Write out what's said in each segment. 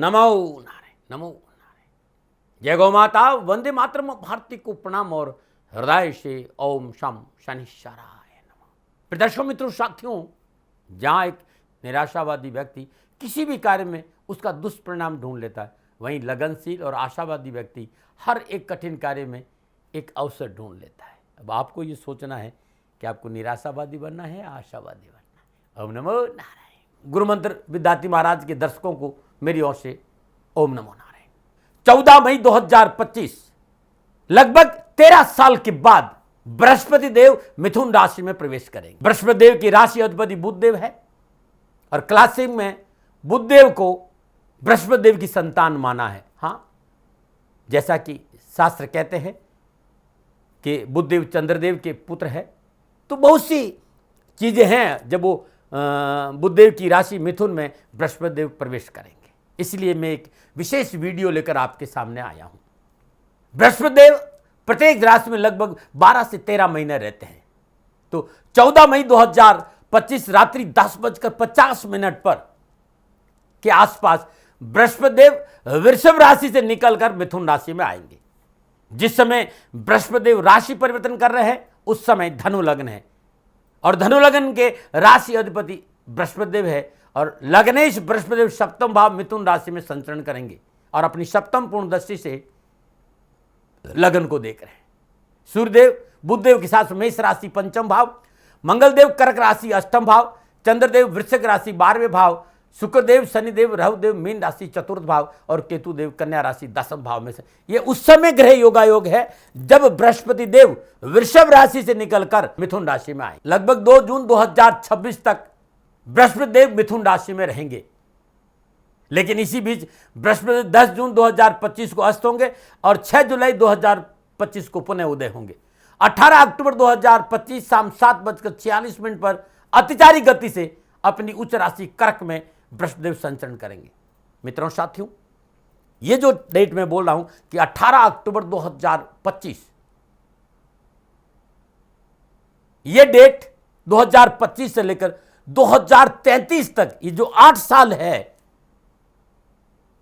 नमो नारायण, नमो नारायण। जय गौ माता, वंदे मातरम, भारती को प्रणाम और हृदय से ओम शम शनिश्चराय नमः। प्रदर्शकों, मित्रों, साथियों, जहाँ एक निराशावादी व्यक्ति किसी भी कार्य में उसका दुष्परिणाम ढूंढ लेता है, वहीं लगनशील और आशावादी व्यक्ति हर एक कठिन कार्य में एक अवसर ढूंढ लेता है। अब आपको ये सोचना है कि आपको निराशावादी बनना है या आशावादी बनना है। ओम नमो नारायण। गुरु मंत्र विद्यार्थी महाराज के दर्शकों को मेरी ओर से ओम नमो नारायण। 14 मई 2025, लगभग 13 साल के बाद बृहस्पति देव मिथुन राशि में प्रवेश करेंगे। बृहस्पति देव की राशि अधिपति बुध देव है और क्लासिक में बुध देव को बृहस्पति देव की संतान माना है। हाँ, जैसा कि शास्त्र कहते हैं कि बुध देव चंद्रदेव के पुत्र है, तो बहुत सी चीजें हैं जब वो बुध देव की राशि मिथुन में बृहस्पति देव प्रवेश करेंगे। इसलिए मैं एक विशेष वीडियो लेकर आपके सामने आया हूं। बृहस्पति देव प्रत्येक राशि में लगभग 12 से 13 महीने रहते हैं। तो 14 मई 2025 रात्रि 10:50 पर के आसपास बृहस्पति देव वृषभ राशि से निकलकर मिथुन राशि में आएंगे। जिस समय बृहस्पति देव राशि परिवर्तन कर रहे हैं उस समय धनु लग्न है और धनु लग्न के राशि अधिपति बृहस्पति देव है और लग्नेश बृहस्पति देव सप्तम भाव मिथुन राशि में संचरण करेंगे और अपनी सप्तम पूर्ण दृष्टि से लग्न को देख रहे हैं। सूर्यदेव बुधदेव के साथ मेष राशि पंचम भाव, मंगलदेव कर्क राशि अष्टम भाव, चंद्रदेव वृश्चिक राशि 12वें भाव, शुक्रदेव शनिदेव राहुदेव मीन राशि चतुर्थ भाव और केतुदेव कन्या राशि 10वें भाव में से। ये उस समय ग्रह योगायोग है जब बृहस्पति देव वृषभ राशि से निकलकर मिथुन राशि में आए। लगभग 2 जून 2026 तक बृहस्पति देव मिथुन राशि में रहेंगे, लेकिन इसी बीच बृहस्पति 10 जून 2025 को अस्त होंगे और 6 जुलाई 2025 को पुनः उदय होंगे। 18 अक्टूबर 2025 शाम 7:46 पर अतिचारी गति से अपनी उच्च राशि कर्क में बृहस्पति देव संचरण करेंगे। मित्रों, साथियों, ये जो डेट मैं बोल रहा हूं कि 18 अक्टूबर 2025, ये डेट 2025 से लेकर 2033 तक, ये जो 8 साल है,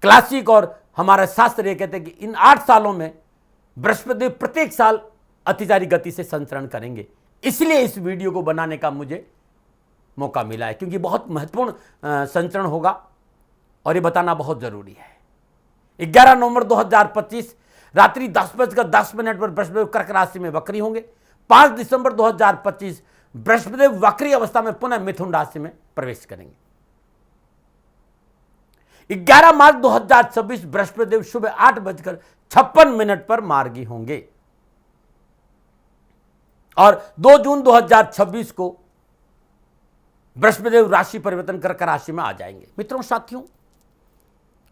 क्लासिक और हमारा शास्त्र ये कहते हैं कि इन 8 सालों में बृहस्पति देव प्रत्येक साल अतिचारी गति से संचरण करेंगे। इसलिए इस वीडियो को बनाने का मुझे मौका मिला है, क्योंकि बहुत महत्वपूर्ण संचरण होगा और ये बताना बहुत जरूरी है। 11 नवंबर 2025 रात्रि 10:10 पर बृहस्पति कर्क राशि में वक्री होंगे। 5 दिसंबर 2025 बृहस्पति वक्री अवस्था में पुनः मिथुन राशि में प्रवेश करेंगे। 11 मार्च 2026 बृहस्पति देव सुबह 8:56 पर मार्गी होंगे और 2 जून 2026 को बृहस्पति देव राशि परिवर्तन कर राशि में आ जाएंगे। मित्रों, साथियों,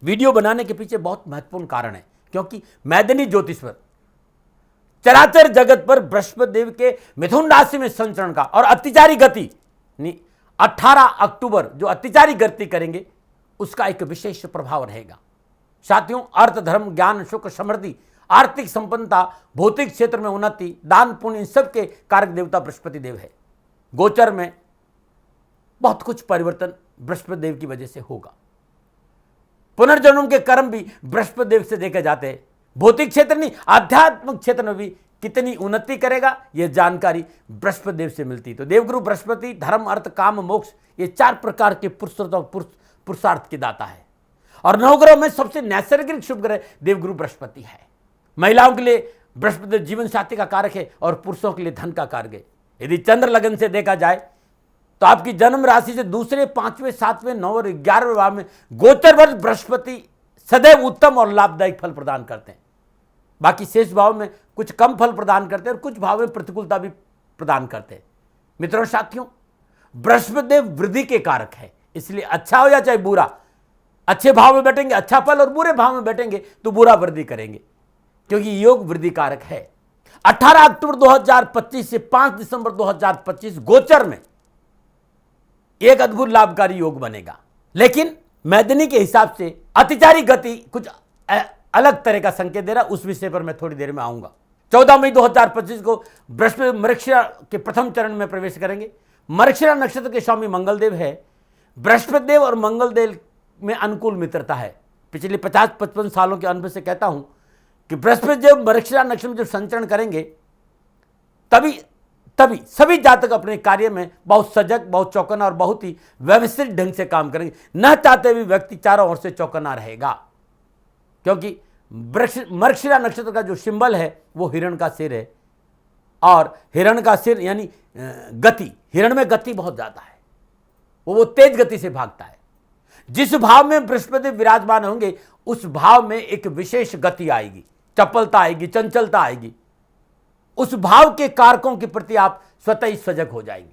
वीडियो बनाने के पीछे बहुत महत्वपूर्ण कारण है, क्योंकि मैदानी ज्योतिष पर, चराचर जगत पर बृहस्पति देव के मिथुन राशि में संचरण का और अतिचारी गति 18 अक्टूबर जो अतिचारी गति करेंगे उसका एक विशेष प्रभाव रहेगा। साथियों, अर्थ, धर्म, ज्ञान, सुख, समृद्धि, आर्थिक संपन्नता, भौतिक क्षेत्र में उन्नति, दान, पुण्य, इन सब के कारक देवता बृहस्पति देव है। गोचर में बहुत कुछ परिवर्तन बृहस्पति देव की वजह से होगा। पुनर्जन्म के कर्म भी बृहस्पति देव से देखे जाते हैं। भौतिक क्षेत्र नहीं, आध्यात्मिक क्षेत्र में भी कितनी उन्नति करेगा यह जानकारी बृहस्पति देव से मिलती है। तो देवगुरु बृहस्पति धर्म, अर्थ, काम, मोक्ष, ये 4 प्रकार के पुरुषार्थ के दाता है और नवग्रह में सबसे नैसर्गिक शुभ ग्रह देवगुरु बृहस्पति है। महिलाओं के लिए बृहस्पति जीवन साथी का कारक है और पुरुषों के लिए धन का कारक है। यदि चंद्र लगन से देखा जाए तो आपकी जन्म राशि से दूसरे, 5वें, 7वें, 9वें और 11वें भाव में गोचर वर्ष बृहस्पति सदैव उत्तम और लाभदायक फल प्रदान करते हैं। बाकी शेष भाव में कुछ कम फल प्रदान करते हैं और कुछ भाव में प्रतिकूलता भी प्रदान करते हैं। मित्रों, साथियों, बृहस्पति देव वृद्धि के कारक है, इसलिए अच्छा हो या चाहे बुरा, अच्छे भाव में बैठेंगे अच्छा फल और बुरे भाव में बैठेंगे तो बुरा वृद्धि करेंगे, क्योंकि योग वृद्धि कारक है। 18 अक्टूबर 2025 से 5 दिसंबर 2025 गोचर में एक अद्भुत लाभकारी योग बनेगा, लेकिन मैदानी के हिसाब से अतिचारी गति कुछ अलग तरह का संकेत दे रहा, उस विषय पर मैं थोड़ी देर में आऊंगा। 14 मई 2025 को बृहस्पति मृगशिरा के प्रथम चरण में प्रवेश करेंगे। मृगशिरा नक्षत्र के स्वामी मंगलदेव है। बृहस्पति देव और मंगल देव में अनुकूल मित्रता है। पिछले 50-55 सालों के अनुभव से कहता हूं कि बृहस्पति जब मृगशिरा नक्षत्र में जब संचरण करेंगे तभी सभी जातक अपने कार्य में बहुत सजग, बहुत चौकन्ना और बहुत ही व्यवस्थित ढंग से काम करेंगे। न चाहते हुए व्यक्ति चारों ओर से चौकन्ना रहेगा, क्योंकि मृगशिरा नक्षत्र का जो सिंबल है वो हिरण का सिर है, और हिरण का सिर यानी गति, हिरण में गति बहुत ज्यादा है, वो तेज गति से भागता है। जिस भाव में बृहस्पति विराजमान होंगे उस भाव में एक विशेष गति आएगी, चपलता आएगी, चंचलता आएगी। उस भाव के कारकों के प्रति आप स्वतः ही सजग हो जाएंगे।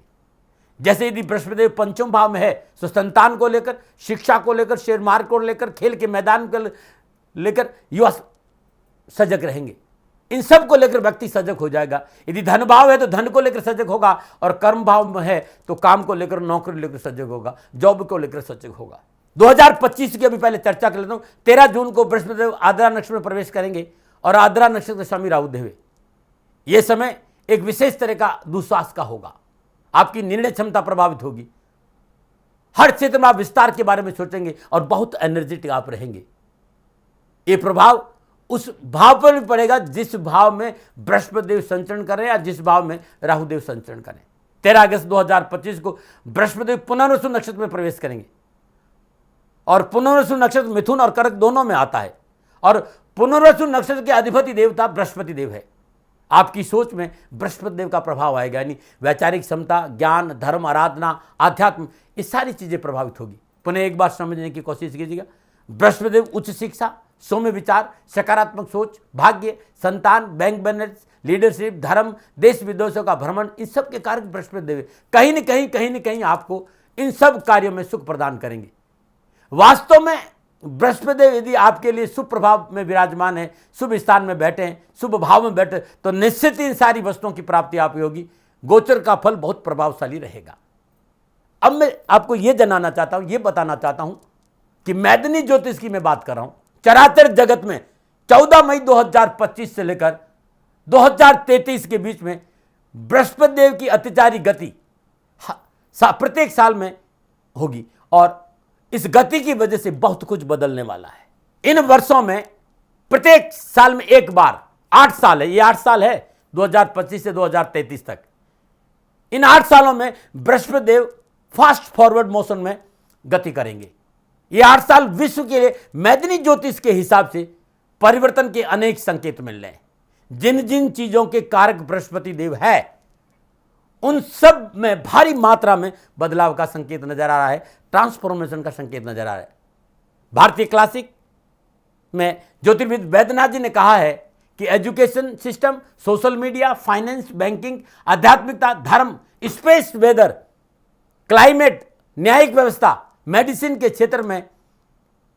जैसे यदि बृहस्पति पंचम भाव में है तो संतान को लेकर, शिक्षा को लेकर, शेयर मार्केट को लेकर, खेल के मैदान को लेकर युवा सजग रहेंगे। इन सब को लेकर व्यक्ति सजग हो जाएगा। यदि धन भाव है तो धन को लेकर सजग होगा, और कर्म भाव में है तो काम को लेकर, नौकरी लेकर सजग होगा, जॉब को लेकर सजग होगा। 2025 की अभी पहले चर्चा कर लेता हूं। 13 जून को बृहस्पति आद्रा नक्षत्र में प्रवेश करेंगे, और आद्रा नक्षत्र स्वामी राहु देव। यह समय एक विशेष तरह का दुस्साहस का होगा। आपकी निर्णय क्षमता प्रभावित होगी, हर क्षेत्र में आप विस्तार के बारे में सोचेंगे और बहुत एनर्जेटिक आप रहेंगे। यह प्रभाव उस भाव पर भी पड़ेगा जिस भाव में बृहस्पति देव संचरण करें या जिस भाव में राहु देव संचरण करें। 13 अगस्त 2025 को बृहस्पति पुनर्वसु नक्षत्र में प्रवेश करेंगे, और पुनर्वसु नक्षत्र मिथुन और कर्क दोनों में आता है, और पुनर्वसु नक्षत्र के अधिपति देवता बृहस्पति देव है। आपकी सोच में बृहस्पति देव का प्रभाव आएगा, यानी वैचारिक क्षमता, ज्ञान, धर्म, आराधना, आध्यात्म, ये सारी चीजें प्रभावित होगी। पुनः एक बार समझने की कोशिश कीजिएगा। बृहस्पति देव उच्च शिक्षा, सौम्य विचार, सकारात्मक सोच, भाग्य, संतान, बैंक बैलेंस, लीडरशिप, धर्म, देश विदेशों का भ्रमण, इन सब के कारक बृहस्पति देव कहीं न कहीं आपको इन सब कार्यों में सुख प्रदान करेंगे। वास्तव में बृहस्पति देव यदि आपके लिए शुभ प्रभाव में विराजमान है, शुभ स्थान में बैठे हैं, शुभ भाव में बैठे, तो निश्चित इन सारी वस्तुओं की प्राप्ति आप होगी। गोचर का फल बहुत प्रभावशाली रहेगा। अब मैं आपको यह जनाना चाहता हूं, यह बताना चाहता हूं कि मैदनी ज्योतिष की मैं बात कर रहा हूं। चराचर जगत में 14 मई 2025 से लेकर 2033 के बीच में बृहस्पति देव की अतिचारी गति प्रत्येक साल में होगी, और इस गति की वजह से बहुत कुछ बदलने वाला है। इन वर्षों में प्रत्येक साल में एक बार, 8 साल है, ये 8 साल है 2025 से 2033 तक। इन 8 सालों में बृहस्पति देव फास्ट फॉरवर्ड मोशन में गति करेंगे। ये 8 साल विश्व के लिए मैदनी ज्योतिष के हिसाब से परिवर्तन के अनेक संकेत मिल रहे हैं। जिन जिन चीजों के कारक बृहस्पति देव है उन सब में भारी मात्रा में बदलाव का संकेत नजर आ रहा है, ट्रांसफॉर्मेशन का संकेत नजर आ रहा है। भारतीय क्लासिक में ज्योतिर्विद वैद्यनाथ जी ने कहा है कि education system, social media, finance, banking, आध्यात्मिकता, धर्म, स्पेस, वेदर, क्लाइमेट, न्यायिक व्यवस्था, मेडिसिन के क्षेत्र में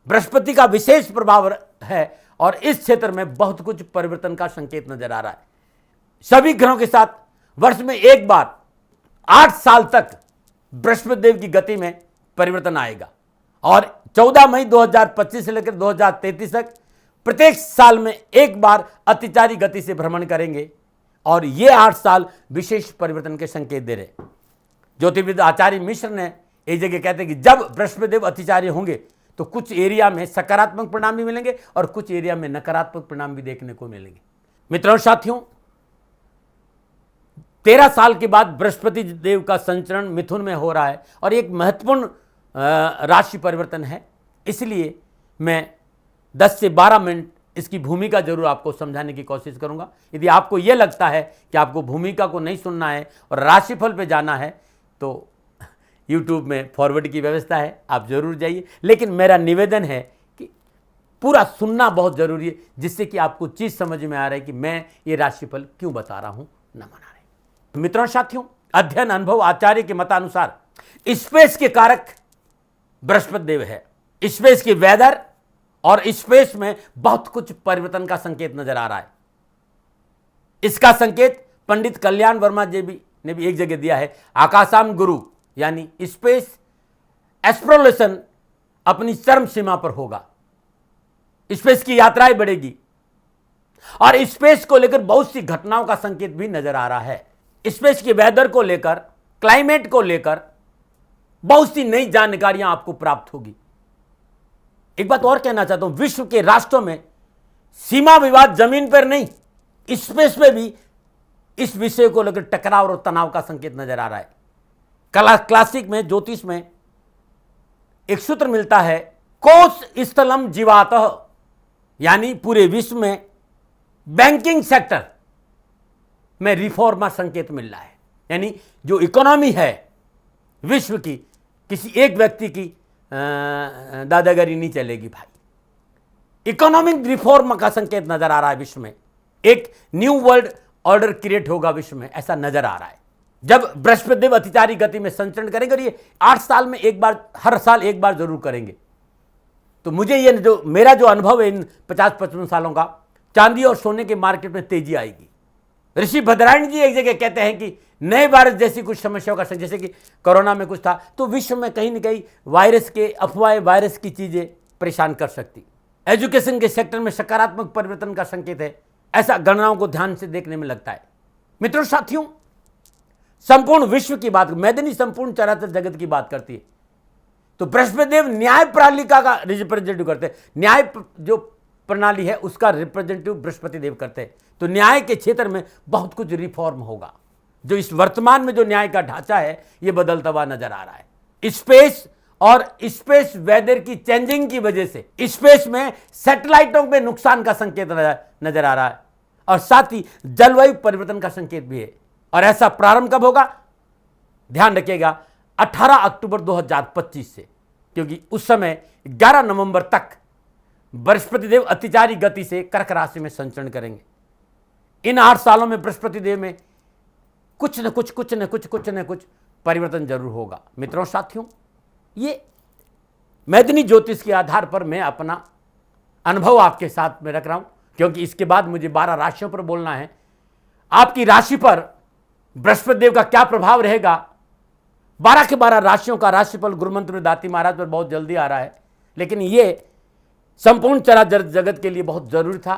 बृहस्पति का विशेष प्रभाव है, और इस क्षेत्र में बहुत कुछ परिवर्तन का संकेत नजर आ रहा है। सभी ग्रहों के साथ वर्ष में एक बार 8 साल तक बृहस्पति देव की गति में परिवर्तन आएगा, और 14 मई 2025 से लेकर 2033 तक प्रत्येक साल में एक बार अतिचारी गति से भ्रमण करेंगे, और ये 8 साल विशेष परिवर्तन के संकेत दे रहे। ज्योतिर्विद आचार्य मिश्र ने एक जगह कहते हैं कि जब बृहस्पति देव अतिचारी होंगे तो कुछ एरिया में सकारात्मक परिणाम भी मिलेंगे और कुछ एरिया में नकारात्मक परिणाम भी देखने को मिलेंगे। मित्रों, साथियों, 13 साल के बाद बृहस्पति देव का संचरण मिथुन में हो रहा है, और एक महत्वपूर्ण राशि परिवर्तन है। इसलिए मैं 10 से 12 मिनट इसकी भूमिका जरूर आपको समझाने की कोशिश करूंगा। यदि आपको यह लगता है कि आपको भूमिका को नहीं सुनना है और राशिफल पे जाना है तो YouTube में फॉरवर्ड की व्यवस्था है, आप जरूर जाइए। लेकिन मेरा निवेदन है कि पूरा सुनना बहुत जरूरी है, जिससे कि आपको चीज समझ में आ रहा है कि मैं ये राशिफल क्यों बता रहा हूं, न मना रहे। मित्रों, साथियों, अध्ययन, अनुभव, आचार्य के मतानुसार स्पेस के कारक बृहस्पति देव है। स्पेस की वेदर और स्पेस में बहुत कुछ परिवर्तन का संकेत नजर आ रहा है। इसका संकेत पंडित कल्याण वर्मा जी ने भी एक जगह दिया है। आकाशाम गुरु यानी स्पेस एक्सप्लोरेशन अपनी चरम सीमा पर होगा। स्पेस की यात्राएं बढ़ेगी, और स्पेस को लेकर बहुत सी घटनाओं का संकेत भी नजर आ रहा है। स्पेस के वेदर को लेकर, क्लाइमेट को लेकर बहुत सी नई जानकारियां आपको प्राप्त होगी। एक बात और कहना चाहता हूं, विश्व के राष्ट्रों में सीमा विवाद जमीन पर नहीं, स्पेस पे भी इस विषय को लेकर टकराव और तनाव का संकेत नजर आ रहा है। क्लासिक में, ज्योतिष में एक सूत्र मिलता है, कोश स्थलम जीवातः, यानी पूरे विश्व में बैंकिंग सेक्टर में रिफॉर्म का संकेत मिल रहा है। यानी जो इकोनॉमी है विश्व की, किसी एक व्यक्ति की दादागिरी नहीं चलेगी भाई। इकोनॉमिक रिफॉर्म का संकेत नजर आ रहा है विश्व में। एक न्यू वर्ल्ड ऑर्डर क्रिएट होगा विश्व में, ऐसा नजर आ रहा है। जब बृहस्पति देव अतिचारी गति में संचरण करेंगे, और ये 8 साल में एक बार, हर साल एक बार जरूर करेंगे, तो मुझे ये जो मेरा जो अनुभव है इन 50-55 सालों का, चांदी और सोने के मार्केट में तेजी आएगी। ऋषि भद्रायण जी एक जगह कहते हैं कि नए वायरस जैसी कुछ समस्याओं का, जैसे कि कोरोना में कुछ था, तो विश्व में कहीं न कहीं वायरस के अफवाहें, वायरस की चीजें परेशान कर सकती। एजुकेशन के सेक्टर में सकारात्मक परिवर्तन का संकेत है, ऐसा गणनाओं को ध्यान से देखने में लगता है। मित्रों साथियों, संपूर्ण विश्व की बात, मैदानी संपूर्ण चराचर जगत की बात करती है, तो बृहस्पति देव न्याय प्रणालिका का रिप्रेजेंटेटिव करते हैं। न्याय जो प्रणाली है उसका रिप्रेजेंटेटिव बृहस्पति देव करते हैं। तो न्याय के क्षेत्र में बहुत कुछ रिफॉर्म होगा। जो इस वर्तमान में जो न्याय का ढांचा है ये बदलता हुआ नजर आ रहा है। स्पेस और स्पेस वेदर की चेंजिंग की वजह से स्पेस में सैटेलाइटों में नुकसान का संकेत नजर आ रहा है, और साथ ही जलवायु परिवर्तन का संकेत भी है। और ऐसा प्रारंभ कब होगा, ध्यान रखिएगा, 18 अक्टूबर 2025 से, क्योंकि उस समय 11 नवंबर तक बृहस्पति देव अतिचारी गति से कर्क राशि में संचरण करेंगे। इन 8 सालों में बृहस्पति देव में कुछ न कुछ परिवर्तन जरूर होगा। मित्रों साथियों, ये मैदानी ज्योतिष के आधार पर मैं अपना अनुभव आपके साथ में रख रहा हूं, क्योंकि इसके बाद मुझे 12 राशियों पर बोलना है। आपकी राशि पर बृहस्पति देव का क्या प्रभाव रहेगा, 12 के 12 राशियों का राशिफल गुरुमंत्र में दाती महाराज पर बहुत जल्दी आ रहा है, लेकिन ये संपूर्ण चराचर जगत के लिए बहुत जरूरी था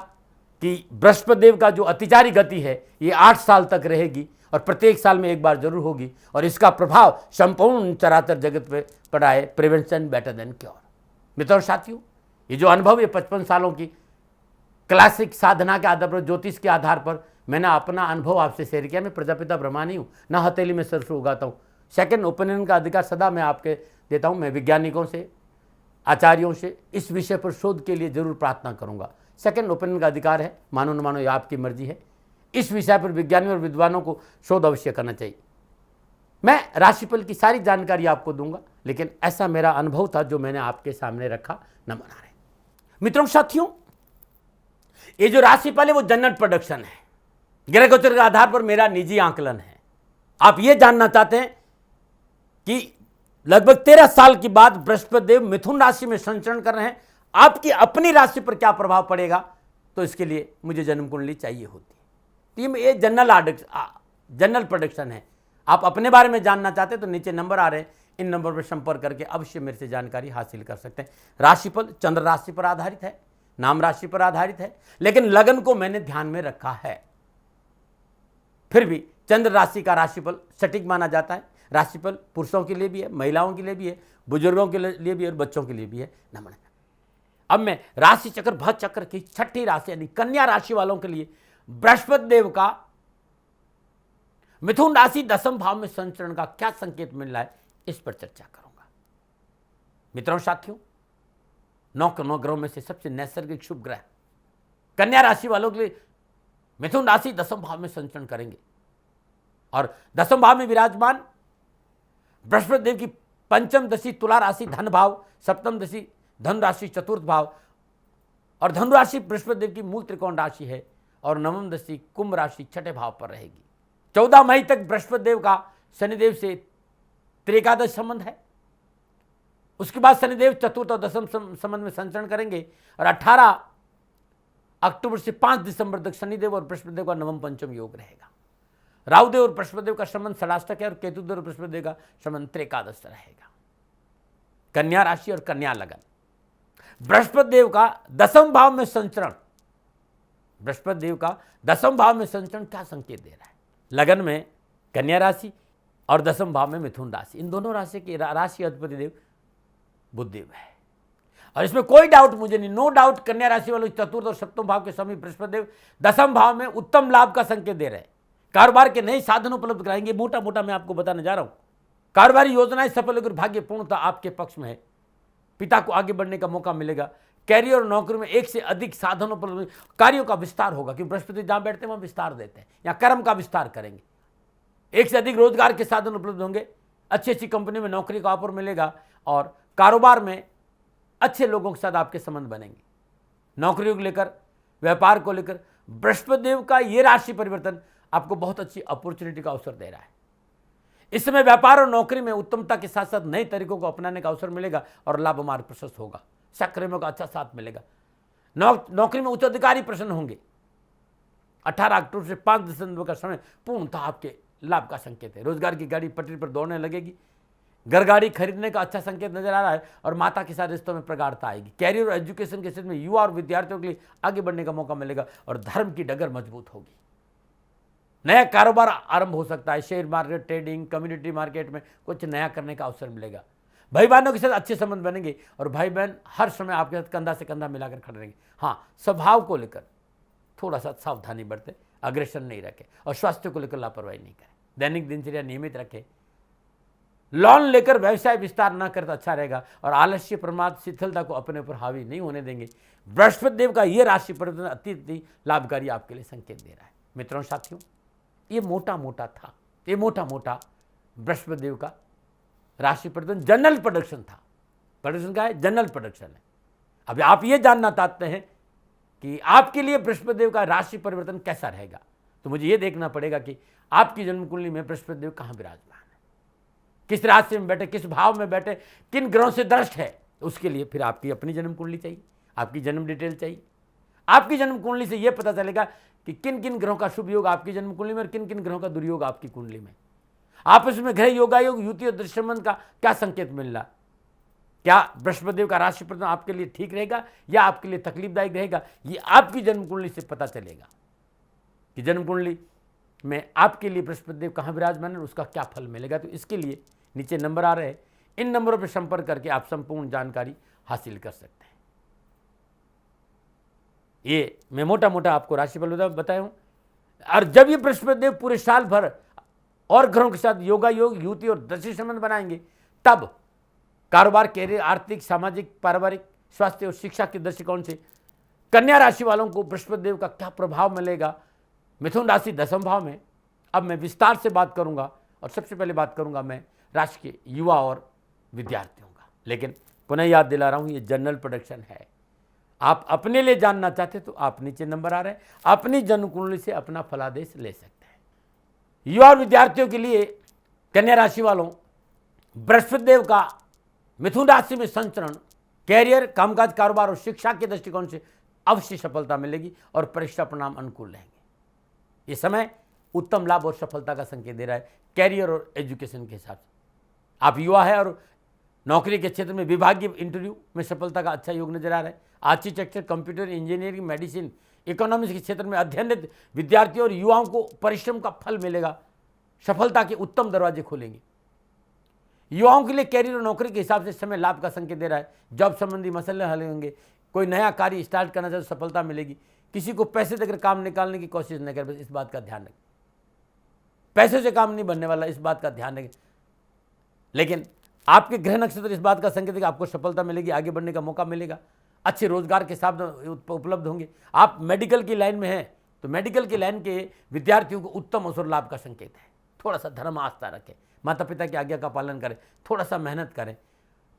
कि बृहस्पति देव का जो अतिचारी गति है ये 8 साल तक रहेगी, और प्रत्येक साल में एक बार जरूर होगी, और इसका प्रभाव संपूर्ण चराचर जगत पे पड़ा है। Prevention better than cure. मित्रों साथियों, ये जो अनुभव है 55 सालों की क्लासिक साधना के आधार पर, ज्योतिष के आधार पर मैंने अपना अनुभव आपसे शेयर किया। मैं प्रजापिता ब्रह्मानी हूँ, ना हथेली में सरसों उगाता हूँ। सेकंड ओपिनियन का अधिकार सदा मैं आपके देता हूँ। मैं वैज्ञानिकों से, आचार्यों से इस विषय पर शोध के लिए जरूर प्रार्थना करूंगा। सेकंड ओपिनियन का अधिकार है, मानो न मानो ये आपकी मर्जी है। इस विषय पर विज्ञानियों और विद्वानों को शोध अवश्य करना चाहिए। मैं राशिफल की सारी जानकारी आपको दूंगा, लेकिन ऐसा मेरा अनुभव था जो मैंने आपके सामने रखा, न बना रहे। मित्रों साथियों, ये जो राशिफल है वो जनरल प्रोडक्शन है, ग्रह गोचर के आधार पर मेरा निजी आंकलन है। आप ये जानना चाहते हैं कि लगभग 13 साल के बाद बृहस्पति देव मिथुन राशि में संचरण कर रहे हैं, आपकी अपनी राशि पर क्या प्रभाव पड़ेगा, तो इसके लिए मुझे जन्म कुंडली चाहिए होती है। तो ये जनरल प्रोडक्शन है। आप अपने बारे में जानना चाहते हैं तो नीचे नंबर आ रहे हैं, इन नंबर पर संपर्क करके अवश्य मेरे से जानकारी हासिल कर सकते हैं। राशिफल चंद्र राशि पर आधारित है, नाम राशि पर आधारित है, लेकिन लगन को मैंने ध्यान में रखा है। फिर भी चंद्र राशि का राशिफल सटीक माना जाता है। राशिफल पुरुषों के लिए भी है, महिलाओं के लिए भी है, बुजुर्गों के लिए भी है और बच्चों के लिए भी है। नमन। अब मैं राशि चक्र भज चक्र की 6ठी राशि यानी कन्या राशि वालों के लिए बृहस्पति देव का मिथुन राशि 10वें भाव में संचरण का क्या संकेत मिल रहा है, इस पर चर्चा करूंगा। मित्रों साथियों, 9 ग्रहों में से सबसे नैसर्गिक शुभ ग्रह कन्या राशि वालों के लिए मिथुन राशि 10वें भाव में संचरण करेंगे, और 10वें भाव में विराजमान बृहस्पति देव की पंचम दशा तुला राशि धन भाव, सप्तम दशा धन राशि चतुर्थ भाव, और धनु राशि बृहस्पति देव की मूल त्रिकोण राशि है, और नवम दशा कुंभ राशि 6ठे भाव पर रहेगी। 14 मई तक बृहस्पति देव का शनिदेव से त्रिकादश संबंध है। उसके बाद शनिदेव चतुर्थ और दशम संबंध में संचरण करेंगे, और 18 अक्टूबर से 5 दिसंबर तक शनिदेव और बृहस्पति देव का नवम पंचम योग रहेगा। राहुदेव और बृहस्पति देव का संबंध षडाष्टक है, और केतुदेव और बृहस्पति देव का संबंध त्रिकादश रहेगा। कन्या राशि और कन्या लगन, बृहस्पति देव का 10वें भाव में संचरण, बृहस्पति देव का 10वें भाव में संचरण क्या संकेत दे रहा है? लगन में कन्या राशि और 10वें भाव में मिथुन राशि, इन दोनों राशि के राशि अधिपति देव बुध देव है। और इसमें कोई डाउट मुझे नहीं, नो डाउट कन्या राशि वालों चतुर्थ और सप्तम भाव के स्वामी बृहस्पति देव दसम भाव में उत्तम लाभ का संकेत दे रहे हैं। कारोबार के नए साधन उपलब्ध कराएंगे। मोटा मोटा मैं आपको बताने जा रहा हूं, कारोबारी योजनाएं सफल होकर भाग्य पूर्णता आपके पक्ष में है। पिता को आगे बढ़ने का मौका मिलेगा। कैरियर और नौकरी में एक से अधिक साधनों पर कार्यों का विस्तार होगा, क्योंकि बृहस्पति जहां बैठते हैं वहां विस्तार देते हैं, या कर्म का विस्तार करेंगे। एक से अधिक रोजगार के साधन उपलब्ध होंगे। अच्छी अच्छी कंपनी में नौकरी का ऑफर मिलेगा और कारोबार में अच्छे लोगों के साथ आपके संबंध बनेंगे। नौकरियों को लेकर, व्यापार को लेकर बृहस्पति देव का यह राशि परिवर्तन आपको बहुत अच्छी अपॉर्चुनिटी का अवसर दे रहा है। इस समय व्यापार और नौकरी में उत्तमता के साथ साथ नए तरीकों को अपनाने का अवसर मिलेगा और लाभ मार्ग प्रशस्त होगा। सक्रियों का अच्छा साथ मिलेगा। नौकरी में उच्च अधिकारी प्रसन्न होंगे। 18 अक्टूबर से 5 दिसंबर का समय पूर्णतः आपके लाभ का संकेत है। रोजगार की गाड़ी पटरी पर दौड़ने लगेगी। घर गाड़ी खरीदने का अच्छा संकेत नजर आ रहा है और माता के साथ रिश्तों में प्रगाढ़ता आएगी। कैरियर और एजुकेशन के क्षेत्र में युवा और विद्यार्थियों के लिए आगे बढ़ने का मौका मिलेगा और धर्म की डगर मजबूत होगी। नया कारोबार आरंभ हो सकता है। Share market, trading, community market में कुछ नया करने का अवसर मिलेगा। भाई बहनों के साथ अच्छे संबंध बनेंगे और भाई बहन हर समय आपके साथ कंधा से कंधा मिलाकर खड़े रहेंगे। हाँ, स्वभाव को लेकर थोड़ा सा सावधानी बरतें, अग्रेशन नहीं रखें और स्वास्थ्य को लेकर लापरवाही नहीं करें। दैनिक दिनचर्या नियमित रखें। लोन लेकर व्यवसाय विस्तार न कर तो अच्छा रहेगा और आलस्य, प्रमाद, शिथिलता को अपने ऊपर हावी नहीं होने देंगे। बृहस्पति देव का यह राशि परिवर्तन अति लाभकारी आपके लिए संकेत दे रहा है। मित्रों, साथियों, ये मोटा मोटा था, ये मोटा मोटा बृहस्पति देव का राशि परिवर्तन जनरल प्रेडिक्शन था। प्रेडिक्शन का है, जनरल प्रेडिक्शन है। अभी आप ये जानना चाहते हैं कि आपके लिए बृहस्पति देव का राशि परिवर्तन कैसा रहेगा, तो मुझे ये देखना पड़ेगा कि आपकी जन्म कुंडली में बृहस्पति देव कहाँ विराजमान है, किस राशि में बैठे, किस भाव में बैठे, किन ग्रहों से दृष्ट है। उसके लिए फिर आपकी अपनी जन्म कुंडली चाहिए, आपकी जन्म डिटेल चाहिए। आपकी जन्म कुंडली से यह पता चलेगा कि किन किन ग्रहों का शुभ योग आपकी जन्म कुंडली में और किन किन ग्रहों का दुर्योग आपकी कुंडली में। आपस में ग्रह योगायोग, युति और दृश्य संबंध का क्या संकेत मिल रहा, क्या बृहस्पति देव का राशि परिवर्तन आपके लिए ठीक रहेगा या आपके लिए तकलीफदायक रहेगा, ये आपकी जन्म कुंडली से पता चलेगा कि जन्म कुंडली में आपके लिए बृहस्पति देव कहाँ विराजमान है, उसका क्या फल मिलेगा। तो इसके लिए नीचे नंबर आ रहे हैं, इन नंबरों पर संपर्क करके आप संपूर्ण जानकारी हासिल कर सकते हैं। ये मैं मोटा मोटा आपको राशिफल बताया हूं। और जब ये बृहस्पति देव पूरे साल भर और ग्रहों के साथ योगा योग, युति और दृष्टि संबंध बनाएंगे, तब कारोबार, कैरियर, आर्थिक, सामाजिक, पारिवारिक, स्वास्थ्य और शिक्षा के दृष्टिकोण से कन्या राशि वालों को बृहस्पति देव का क्या प्रभाव मिलेगा मिथुन राशि दसम भाव में, अब मैं विस्तार से बात करूंगा। और सबसे पहले बात करूंगा मैं राशि के युवा और विद्यार्थियों का। लेकिन पुनः याद दिला रहा हूं, ये जनरल प्रेडिक्शन है। आप अपने लिए जानना चाहते तो आप नीचे नंबर आ रहे हैं, अपनी जन्म कुंडली से अपना फलादेश ले सकते हैं। युवा और विद्यार्थियों के लिए कन्या राशि वालों बृहस्पति देव का मिथुन राशि में संचरण कैरियर, कामकाज, कारोबार और शिक्षा के दृष्टिकोण से अवश्य सफलता मिलेगी और परीक्षा परिणाम अनुकूल रहेंगे। ये समय उत्तम लाभ और सफलता का संकेत दे रहा है कैरियर और एजुकेशन के हिसाब से। आप युवा है और नौकरी के क्षेत्र में विभागीय इंटरव्यू में सफलता का अच्छा योग नजर आ रहा है। Architecture, computer, engineering, medicine, economics के क्षेत्र में अध्ययनरत विद्यार्थियों और युवाओं को परिश्रम का फल मिलेगा। सफलता के उत्तम दरवाजे खोलेंगे। युवाओं के लिए कैरियर और नौकरी के हिसाब से समय लाभ का संकेत दे रहा है। जॉब संबंधी मसले हल होंगे। कोई नया कार्य स्टार्ट करना चाहे तो सफलता मिलेगी। किसी को पैसे देकर काम निकालने की कोशिश न करें, बस इस बात का ध्यान रखें। पैसे से काम नहीं बनने वाला, इस बात का ध्यान रखें। लेकिन आपके ग्रह नक्षत्र इस बात का संकेत है कि आपको सफलता मिलेगी, आगे बढ़ने का मौका मिलेगा, अच्छे रोजगार के साधन उपलब्ध होंगे। आप मेडिकल की लाइन में हैं तो मेडिकल की लाइन के विद्यार्थियों को उत्तम अवसर लाभ का संकेत है। थोड़ा सा धर्म आस्था रखें, माता पिता की आज्ञा का पालन करें, थोड़ा सा मेहनत करें,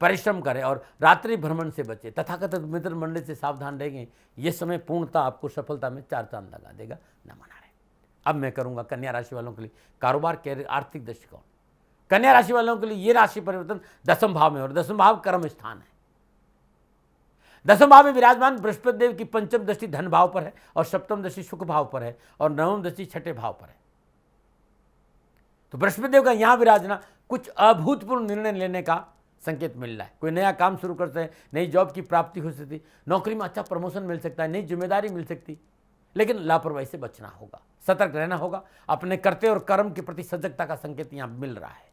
परिश्रम करें और रात्रि भ्रमण से बचें। तथाकथित मित्र मंडल से सावधान रहेंगे। ये समय पूर्णतः आपको सफलता में 4 चांद लगा देगा। न मना रहे। अब मैं करूंगा कन्या राशि वालों के लिए कारोबार, कैरियर, आर्थिक दृष्टिकोण। कन्या राशि वालों के लिए ये राशि परिवर्तन दसम भाव में और दसम भाव कर्म स्थान है। दसम भाव में विराजमान बृहस्पति देव की पंचम दृष्टि धन भाव पर है और सप्तम दृष्टि सुख भाव पर है और नवम दृष्टि छठे भाव पर है। तो बृहस्पति देव का यहां विराजना कुछ अभूतपूर्व निर्णय लेने का संकेत मिल रहा है। कोई नया काम शुरू करते हैं, नई जॉब की प्राप्ति हो सकती, नौकरी में अच्छा प्रमोशन मिल सकता है, नई जिम्मेदारी मिल सकती। लेकिन लापरवाही से बचना होगा, सतर्क रहना होगा। अपने कर्तव्य और कर्म के प्रति सजगता का संकेत यहां मिल रहा है।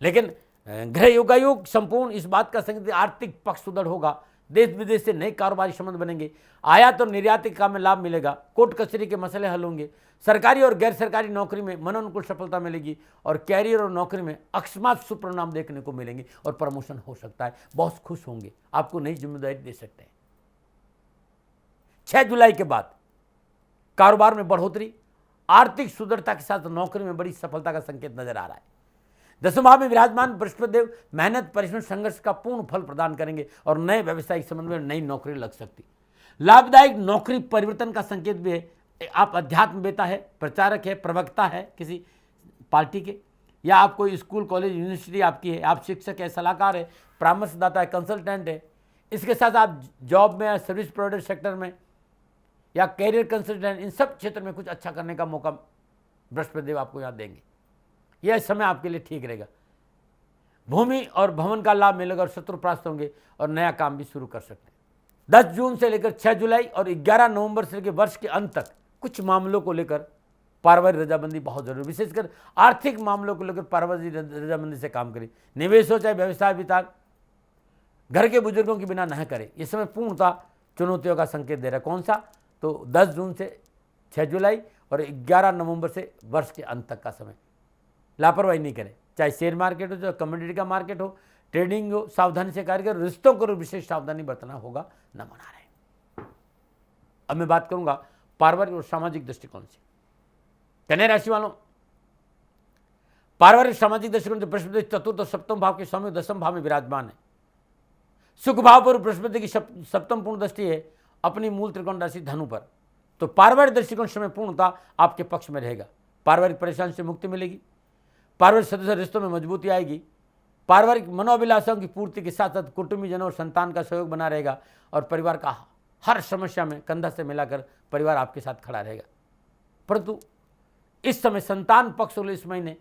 लेकिन ग्रह योगायोग संपूर्ण इस बात का संकेत आर्थिक पक्ष सुदृढ़ होगा, देश विदेश से नए कारोबारी संबंध बनेंगे, आयात और निर्यात के काम में लाभ मिलेगा, कोर्ट कचहरी के मसले हल होंगे, सरकारी और गैर सरकारी नौकरी में मनोनुकूल सफलता मिलेगी और कैरियर और नौकरी में अकस्मात सुपरिणाम देखने को मिलेंगे और प्रमोशन हो सकता है। बहुत खुश होंगे, आपको नई जिम्मेदारी दे सकते हैं। 6 जुलाई के बाद कारोबार में बढ़ोतरी, आर्थिक सुदृढ़ता के साथ नौकरी में बड़ी सफलता का संकेत नजर आ रहा है। 10वें भाव में विराजमान बृहस्पति देव मेहनत, परिश्रम, संघर्ष का पूर्ण फल प्रदान करेंगे और नए व्यवसायिक संबंध में नई नौकरी लग सकती। लाभदायक नौकरी परिवर्तन का संकेत भी है। आप अध्यात्मवेता है, प्रचारक है, प्रवक्ता है किसी पार्टी के, या आप कोई स्कूल कॉलेज यूनिवर्सिटी आपकी है, आप शिक्षक है, सलाहकार है, परामर्शदाता है, कंसल्टेंट है। इसके साथ आप जॉब में या सर्विस प्रोवाइडर सेक्टर में या कैरियर कंसल्टेंट, इन सब क्षेत्र में कुछ अच्छा करने का मौका बृहस्पति देव आपको यहाँ देंगे। यह समय आपके लिए ठीक रहेगा। भूमि और भवन का लाभ मिलेगा और शत्रु परास्त होंगे और नया काम भी शुरू कर सकते हैं। 10 जून से लेकर 6 जुलाई और 11 नवंबर से लेकर वर्ष के अंत तक कुछ मामलों को लेकर पारिवारिक रजामंदी बहुत जरूरी, विशेषकर आर्थिक मामलों को लेकर पारिवारिक रजामंदी से काम करें। निवेश हो चाहे व्यवसाय विस्तार, घर के बुजुर्गों के बिना न करें। इस समय पूर्णतः चुनौतियों का संकेत दे रहा है। कौन सा? तो 10 जून से 6 जुलाई और 11 नवंबर से वर्ष के अंत तक का समय। लापरवाही नहीं करें, चाहे शेयर मार्केट हो, चाहे कमोडिटी का मार्केट हो, ट्रेडिंग हो, सावधानी से कार्य करें। रिश्तों को विशेष सावधानी बरतना होगा, न मना रहे। अब मैं बात करूंगा पारिवारिक और सामाजिक दृष्टिकोण से। कन्या राशि वालों, पारिवारिक सामाजिक दृष्टिकोण से बृहस्पति चतुर्थ और सप्तम भाव के स्वामी 10वें भाव में विराजमान है। सुख भाव पर बृहस्पति की सप्तम पूर्ण दृष्टि है अपनी मूल त्रिकोण राशि धनु पर। तो पारिवारिक दृष्टिकोण समय पूर्णता आपके पक्ष में रहेगा। पारिवारिक परेशानी से मुक्ति मिलेगी, पारिवारिक सदस्य रिश्तों में मजबूती आएगी, पारिवारिक मनोअभिलाषाओं की पूर्ति के साथ साथ कुटुंबीजनों और संतान का सहयोग बना रहेगा और परिवार का हर समस्या में कंधा से मिलाकर परिवार आपके साथ खड़ा रहेगा। परंतु इस समय संतान पक्ष वाले इस महीने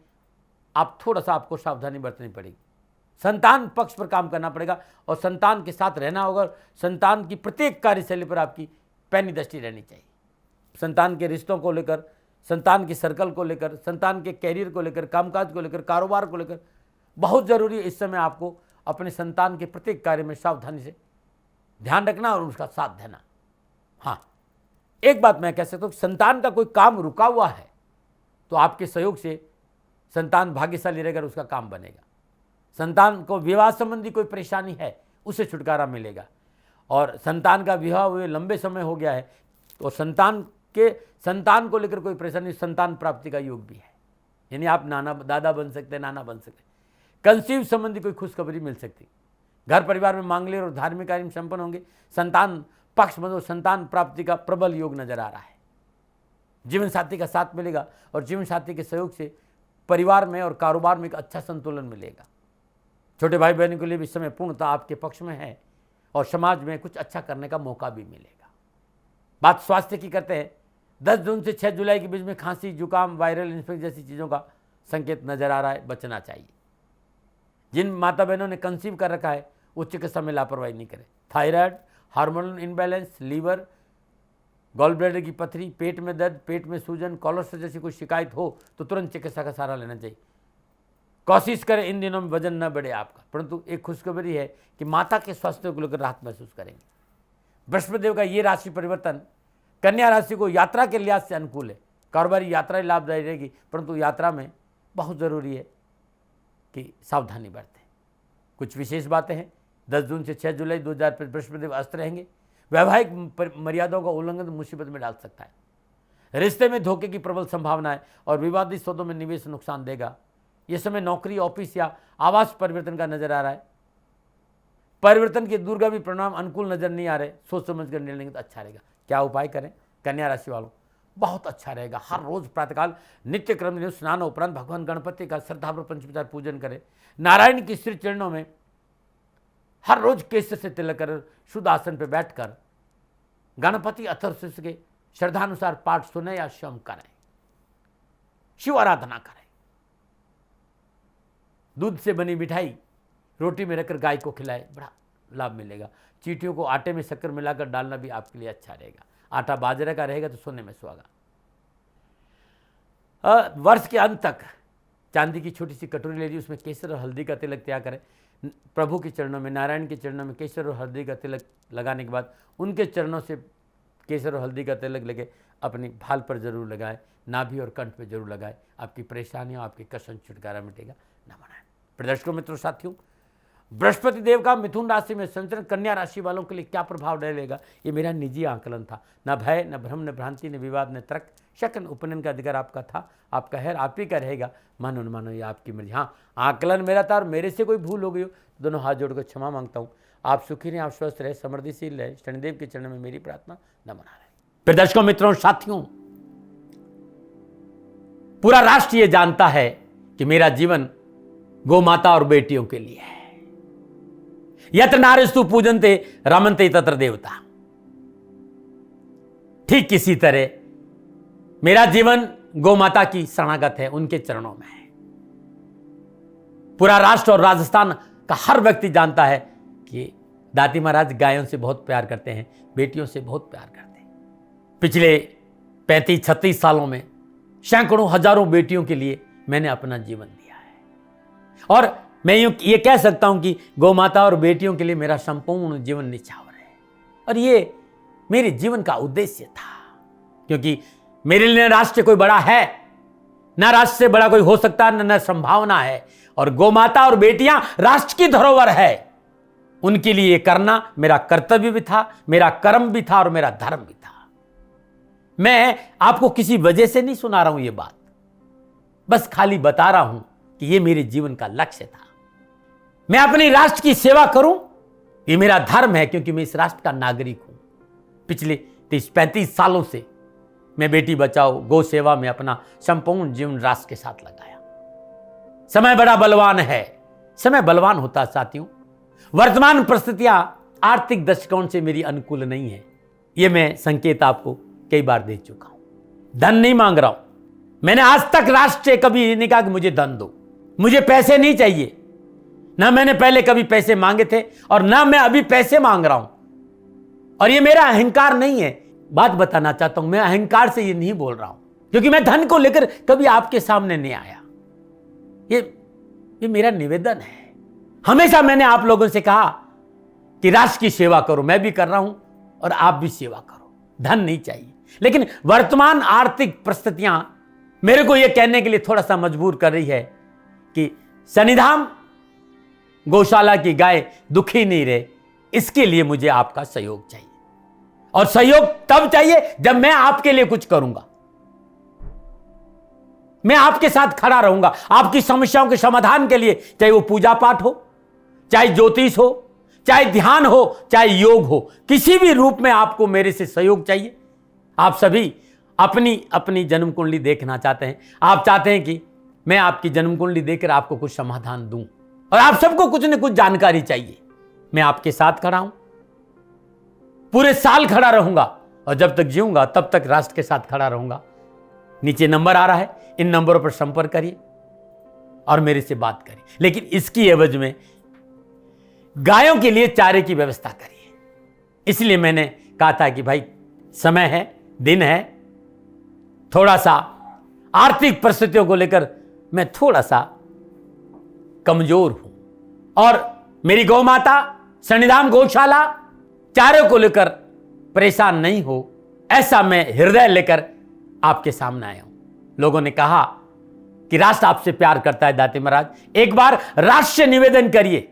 आप थोड़ा सा आपको सावधानी बरतनी पड़ेगी। संतान पक्ष पर काम करना पड़ेगा और संतान के साथ रहना होगा। संतान की प्रत्येक कार्यशैली पर आपकी पैनी दृष्टि रहनी चाहिए। संतान के रिश्तों को लेकर, संतान के सर्कल को लेकर, संतान के कैरियर को लेकर, कामकाज को लेकर, कारोबार को लेकर बहुत जरूरी है इस समय आपको अपने संतान के प्रत्येक कार्य में सावधानी से ध्यान रखना और उसका साथ देना। हाँ, एक बात मैं कह सकता हूँ, संतान का कोई काम रुका हुआ है तो आपके सहयोग से संतान भाग्यशाली रहेगा, उसका काम बनेगा। संतान को विवाह संबंधी कोई परेशानी है उसे छुटकारा मिलेगा और संतान का विवाह हुए लंबे समय हो गया है तो संतान को लेकर कोई परेशानी, संतान प्राप्ति का योग भी है। यानी आप नाना दादा बन सकते हैं, नाना बन सकते हैं। कंसीव संबंधी कोई खुशखबरी मिल सकती। घर परिवार में मांगलिक और धार्मिक कार्य संपन्न होंगे। संतान पक्ष मतलब संतान प्राप्ति का प्रबल योग नजर आ रहा है। जीवन साथी का साथ मिलेगा और जीवन साथी के सहयोग से परिवार में और कारोबार में एक अच्छा संतुलन मिलेगा। छोटे भाई बहनों के लिए भी इस समय पूर्णतः आपके पक्ष में है और समाज में कुछ अच्छा करने का मौका भी मिलेगा। बात स्वास्थ्य की करते हैं। 10 जून से 6 जुलाई के बीच में खांसी, जुकाम, वायरल इन्फेक्शन जैसी चीज़ों का संकेत नजर आ रहा है, बचना चाहिए। जिन माता बहनों ने कंसीव कर रखा है वो चिकित्सा में लापरवाही नहीं करें। Thyroid, hormonal imbalance, liver, gall bladder की पथरी, पेट में दर्द, पेट में सूजन, कोलेस्ट्रॉल जैसी कोई शिकायत हो तो तुरंत चिकित्सा का सहारा लेना चाहिए। कोशिश करें इन दिनों में वजन न बढ़े आपका। परंतु एक खुशखबरी है कि माता के स्वास्थ्य को लेकर राहत महसूस करेंगे। बृहस्पति देव का ये राशि परिवर्तन कन्या राशि को यात्रा के लिहाज से अनुकूल है। कारोबारी यात्रा लाभदायी रहेगी, परंतु यात्रा में बहुत जरूरी है कि सावधानी बरतें। कुछ विशेष बातें हैं। 10 जून से 6 जुलाई 2025 बृहस्पति देव अस्त रहेंगे। वैवाहिक मर्यादाओं का उल्लंघन मुसीबत में डाल सकता है। रिश्ते में धोखे की प्रबल संभावना है और विवादित सौदों में निवेश नुकसान देगा। यह समय नौकरी, ऑफिस या आवास परिवर्तन का नजर आ रहा है। परिवर्तन के दूरगामी परिणाम अनुकूल नजर नहीं आ रहे। सोच समझ कर निर्णय लेंगे तो अच्छा रहेगा। क्या उपाय करें? कन्या राशि वालों, बहुत अच्छा रहेगा। हर रोज प्रातःकाल नित्य क्रम स्नान उपरांत भगवान गणपति का श्रद्धापूर्वक पंचोपचार पूजन करें। नारायण की श्री चरणों में हर रोज केसर से तिलक कर शुद्ध आसन पर बैठकर गणपति अथर्वशीर्ष के श्रद्धानुसार पाठ सुने या श्रम करें, शिव आराधना करें। दूध से बनी मिठाई रोटी में रखकर गाय को खिलाए, बड़ा लाभ मिलेगा। चींटियों को आटे में शक्कर मिलाकर डालना भी आपके लिए अच्छा रहेगा। आटा बाजरे का रहेगा तो सोने में सुहागा। वर्ष के अंत तक चांदी की छोटी सी कटोरी ले ली, उसमें केसर और हल्दी का तिलक तैयार करें। प्रभु के चरणों में, नारायण के चरणों में केसर और हल्दी का तिलक लगाने के बाद उनके चरणों से केसर और हल्दी का तिलक लगे अपनी भाल पर जरूर लगाएं, नाभि और कंठ पर जरूर लगाएं। आपकी परेशानियों, आपकी कष्ट छुटकारा मिटेगा। नमन। प्रदर्शकों, मित्रों, साथियों, बृहस्पति देव का मिथुन राशि में संचरण कन्या राशि वालों के लिए क्या प्रभाव डालेगा, ये मेरा निजी आकलन था। न भय, न भ्रम, न भ्रांति, न विवाद, न तर्क, शकन उपनयन का अधिकार आपका था, आपका है, आप ही का रहेगा। मानो न मानो, ये आपकी मर्जी। हाँ, आकलन मेरा था और मेरे से कोई भूल हो गई हो तो दोनों हाथ जोड़कर क्षमा मांगता हूँ। आप सुखी रहें, आप स्वस्थ रहे, समृद्धिशील रहे, शनिदेव के चरण में मेरी प्रार्थना। नमन। प्रदर्शकों, मित्रों, साथियों, पूरा राष्ट्र ये जानता है कि मेरा जीवन गौ माता और बेटियों के लिए है। यत्र नारीस्तु पूजन्ते रमन्ते तत्र देवता। ठीक किसी तरह मेरा जीवन गौ माता की शरणागत है, उनके चरणों में है। पूरा राष्ट्र और राजस्थान का हर व्यक्ति जानता है कि दाती महाराज गायों से बहुत प्यार करते हैं, बेटियों से बहुत प्यार करते हैं। पिछले 35-36 सालों में सैकड़ों हजारों बेटियों के लिए मैंने अपना जीवन दिया है और मैं ये कह सकता हूं कि गौ माता और बेटियों के लिए मेरा संपूर्ण जीवन निछावर है। और ये मेरे जीवन का उद्देश्य था, क्योंकि मेरे लिए राष्ट्र कोई बड़ा है, ना राष्ट्र से बड़ा कोई हो सकता, न संभावना है। और गौ माता और बेटियां राष्ट्र की धरोहर है, उनके लिए ये करना मेरा कर्तव्य भी था, मेरा कर्म भी था और मेरा धर्म भी था। मैं आपको किसी वजह से नहीं सुना रहा हूं ये बात, बस खाली बता रहा हूं कि ये मेरे जीवन का लक्ष्य था। मैं अपने राष्ट्र की सेवा करूं, ये मेरा धर्म है, क्योंकि मैं इस राष्ट्र का नागरिक हूं। पिछले 30-35 सालों से मैं बेटी बचाओ, गौ सेवा में अपना संपूर्ण जीवन राष्ट्र के साथ लगाया। समय बड़ा बलवान है, समय बलवान होता है साथियों। वर्तमान परिस्थितियां आर्थिक दृष्टिकोण से मेरी अनुकूल नहीं है, ये मैं संकेत आपको कई बार दे चुका हूं। धन नहीं मांग रहा हूं, मैंने आज तक राष्ट्र से कभी नहीं कहा कि मुझे धन दो, मुझे पैसे नहीं चाहिए। ना मैंने पहले कभी पैसे मांगे थे और ना मैं अभी पैसे मांग रहा हूं। और ये मेरा अहंकार नहीं है। बात बताना चाहता हूं, मैं अहंकार से ये नहीं बोल रहा हूं, क्योंकि मैं धन को लेकर कभी आपके सामने नहीं आया। ये मेरा निवेदन है। हमेशा मैंने आप लोगों से कहा कि राष्ट्र की सेवा करो, मैं भी कर रहा हूं और आप भी सेवा करो। धन नहीं चाहिए, लेकिन वर्तमान आर्थिक परिस्थितियां मेरे को यह कहने के लिए थोड़ा सा मजबूर कर रही है कि शनिधाम गौशाला की गाय दुखी नहीं रहे, इसके लिए मुझे आपका सहयोग चाहिए। और सहयोग तब चाहिए जब मैं आपके लिए कुछ करूंगा, मैं आपके साथ खड़ा रहूंगा आपकी समस्याओं के समाधान के लिए। चाहे वो पूजा पाठ हो, चाहे ज्योतिष हो, चाहे ध्यान हो, चाहे योग हो, किसी भी रूप में आपको मेरे से सहयोग चाहिए। आप सभी अपनी अपनी जन्म कुंडली देखना चाहते हैं, आप चाहते हैं कि मैं आपकी जन्म कुंडली देखकर आपको कुछ समाधान दूं, और आप सबको कुछ न कुछ जानकारी चाहिए। मैं आपके साथ खड़ा हूं, पूरे साल खड़ा रहूंगा, और जब तक जीऊंगा तब तक राष्ट्र के साथ खड़ा रहूंगा। नीचे नंबर आ रहा है, इन नंबरों पर संपर्क करिए और मेरे से बात करिए, लेकिन इसकी एवज में गायों के लिए चारे की व्यवस्था करिए। इसलिए मैंने कहा था कि भाई समय है, दिन है, थोड़ा सा आर्थिक परिस्थितियों को लेकर मैं थोड़ा सा कमजोर हूं, और मेरी गौ माता शनिधाम गौशाला चारे को लेकर परेशान नहीं हो, ऐसा मैं हृदय लेकर आपके सामने आया हूं। लोगों ने कहा कि राष्ट्र आपसे प्यार करता है दाती महाराज, एक बार राष्ट्र से निवेदन करिए।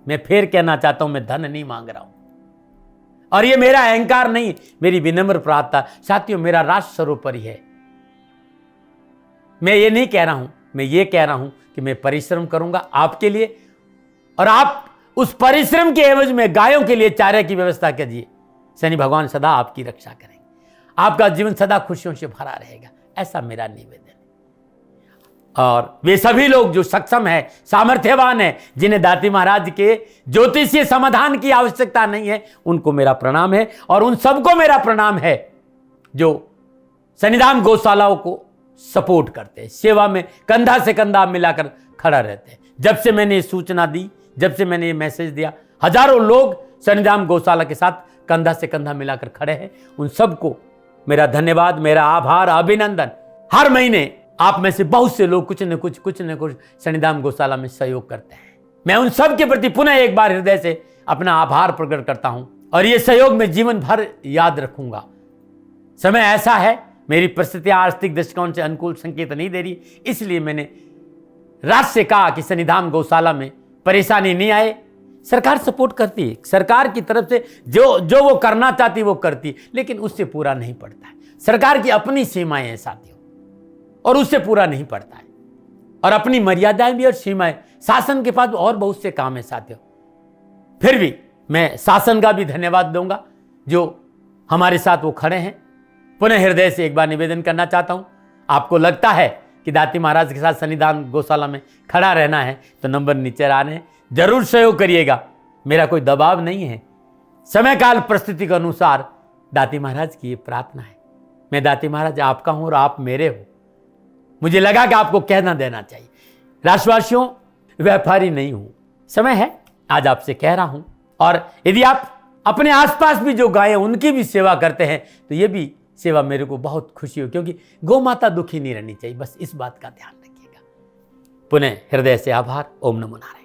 मैं फिर कहना चाहता हूं, मैं धन नहीं मांग रहा हूं, और ये मेरा अहंकार नहीं, मेरी विनम्र प्रार्थना। साथियों, मेरा राष्ट्र सर्वोपरि है। मैं ये नहीं कह रहा हूं, मैं ये कह रहा हूं कि मैं परिश्रम करूंगा आपके लिए, और आप उस परिश्रम के एवज में गायों के लिए चारे की व्यवस्था कीजिए। शनि भगवान सदा आपकी रक्षा करेंगे, आपका जीवन सदा खुशियों से भरा रहेगा, ऐसा मेरा निवेदन है। और वे सभी लोग जो सक्षम है, सामर्थ्यवान है, जिन्हें दाती महाराज के ज्योतिषीय समाधान की आवश्यकता नहीं है, उनको मेरा प्रणाम है। और उन सबको मेरा प्रणाम है जो शनिधाम गौशालाओं को सपोर्ट करते हैं, सेवा में कंधा से कंधा मिलाकर खड़ा रहते हैं। जब से मैंने ये सूचना दी, जब से मैंने ये मैसेज दिया, हजारों लोग शनिधाम गौशाला के साथ कंधा से कंधा मिलाकर खड़े हैं। उन सबको मेरा धन्यवाद, मेरा आभार, अभिनंदन। हर महीने आप में से बहुत से लोग कुछ न कुछ शनिधाम गौशाला में सहयोग करते हैं। मैं उन सब के प्रति पुनः एक बार हृदय से अपना आभार प्रकट करता हूं और ये सहयोग मैं जीवन भर याद रखूंगा। समय ऐसा है, मेरी परिस्थितियां आर्थिक दृष्टिकोण से अनुकूल संकेत नहीं दे रही, इसलिए मैंने राज से कहा कि शनिधाम गौशाला में परेशानी नहीं आए। सरकार सपोर्ट करती है, सरकार की तरफ से जो वो करना चाहती वो करती, लेकिन उससे पूरा नहीं पड़ता है। सरकार की अपनी सीमाएं हैं साथियों, और उससे पूरा नहीं पड़ता है, और अपनी मर्यादाएं भी और सीमाएं। शासन के पास और बहुत से काम है साथियों। फिर भी मैं शासन का भी धन्यवाद दूंगा जो हमारे साथ वो खड़े हैं। पुनः हृदय से एक बार निवेदन करना चाहता हूं, आपको लगता है कि दाती महाराज के साथ शनिधाम गौशाला में खड़ा रहना है तो नंबर नीचे आ रहे हैं, जरूर सहयोग करिएगा। मेरा कोई दबाव नहीं है, समय काल परिस्थिति के अनुसार दाती महाराज की ये प्रार्थना है। मैं दाती महाराज आपका हूं और आप मेरे हो, मुझे लगा कि आपको कहना देना चाहिए। राशिवासियों, व्यापारी नहीं हूं, समय है आज आपसे कह रहा हूं। और यदि आप अपने आसपास भी जो गायें उनकी भी सेवा करते हैं तो ये भी सेवा मेरे को बहुत खुशी हो, क्योंकि गौ माता दुखी नहीं रहनी चाहिए, बस इस बात का ध्यान रखिएगा। पुनः हृदय से आभार। ओम नमो नारायण।